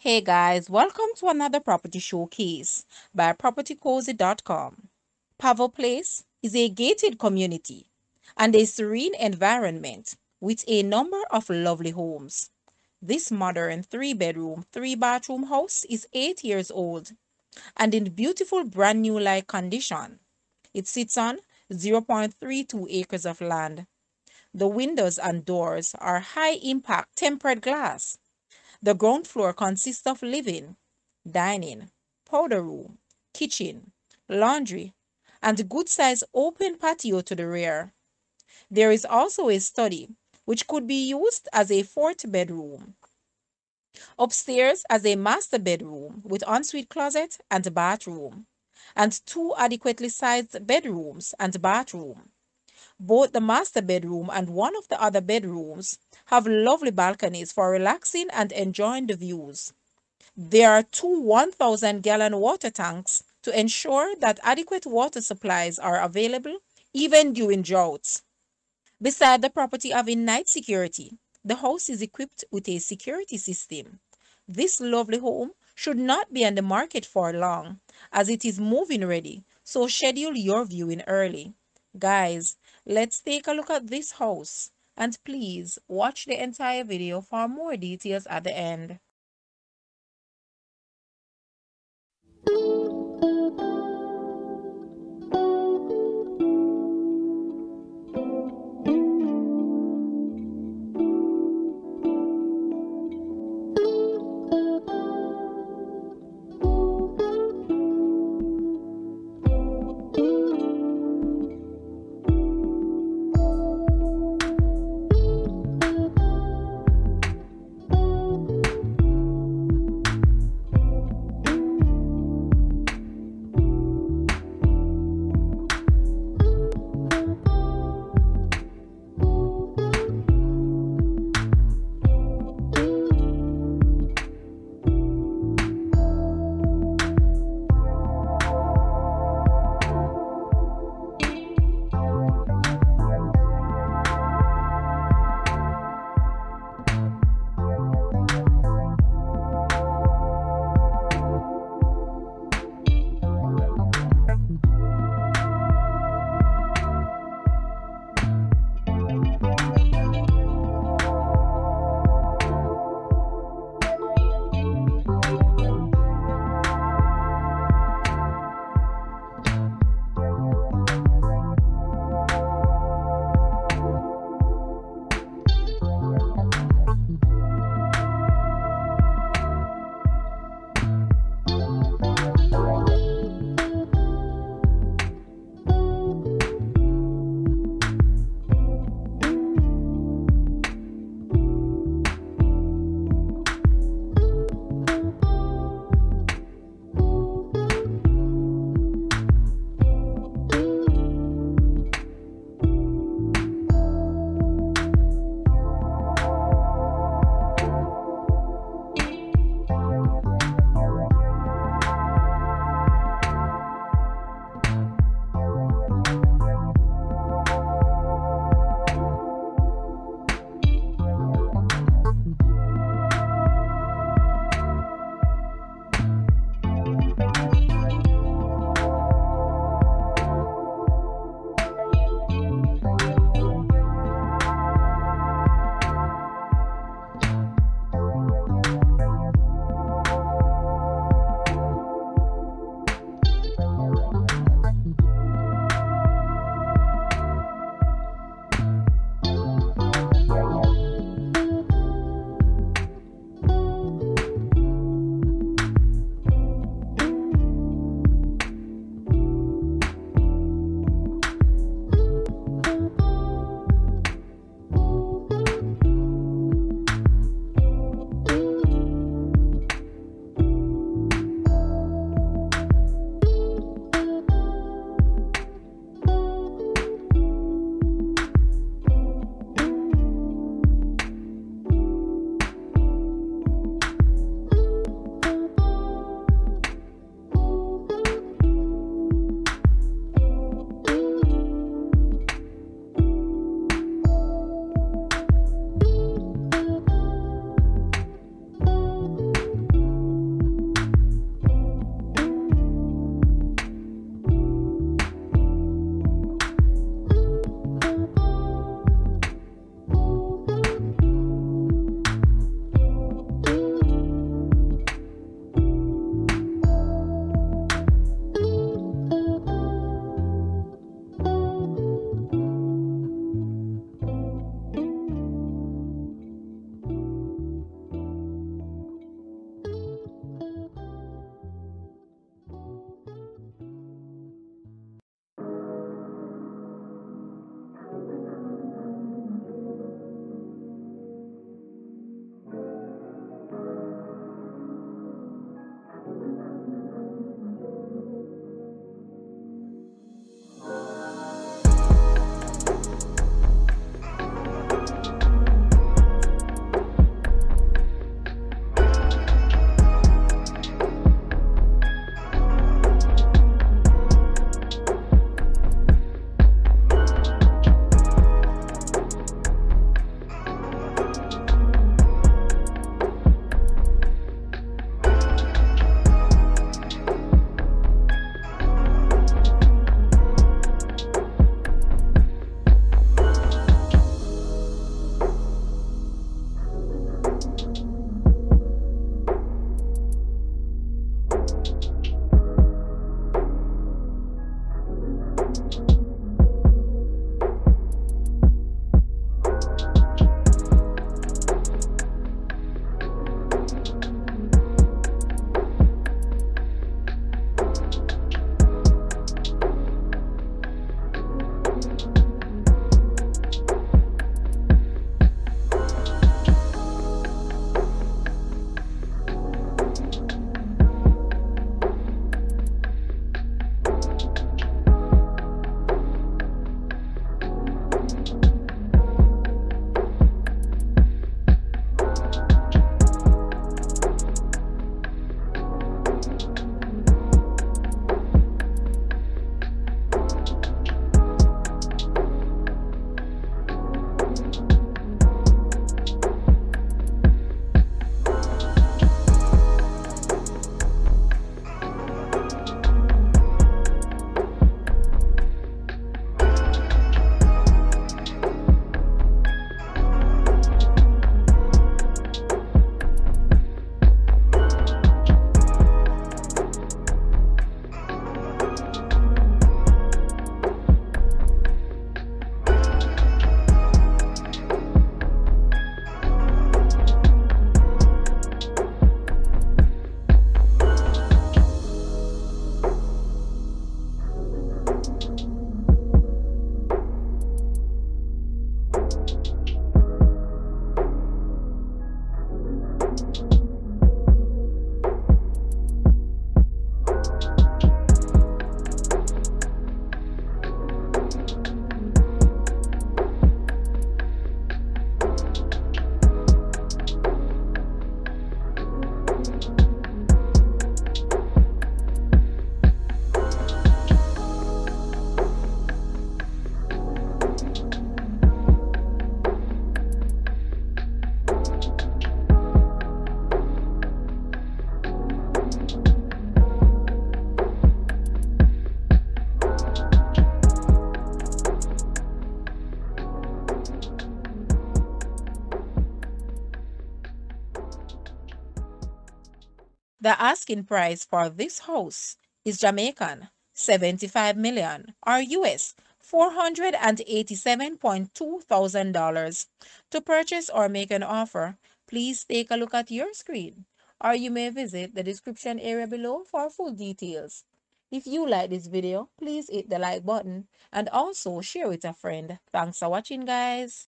Hey guys, welcome to another property showcase by propertycozy.com. Pavo Place is a gated community and a serene environment with a number of lovely homes. This modern 3-bedroom, 3-bathroom house is 8 years old and in beautiful brand new like condition. It sits on 0.32 acres of land. The windows and doors are high impact tempered glass. The ground floor consists of living, dining, powder room, kitchen, laundry, and good-sized open patio to the rear. There is also a study, which could be used as a fourth bedroom. Upstairs as a master bedroom with ensuite closet and bathroom, and two adequately sized bedrooms and bathroom. Both the master bedroom and one of the other bedrooms have lovely balconies for relaxing and enjoying the views. There are two 1,000-gallon water tanks to ensure that adequate water supplies are available even during droughts. Beside the property having night security, the house is equipped with a security system. This lovely home should not be on the market for long as it is moving ready, so schedule your viewing early. Guys, let's take a look at this house and please watch the entire video for more details at the end. The asking price for this house is Jamaican 75 million or US $487.2 thousand. To purchase or make an offer, please take a look at your screen or you may visit the description area below for full details. If you like this video, please hit the like button and also share with a friend. Thanks for watching, guys.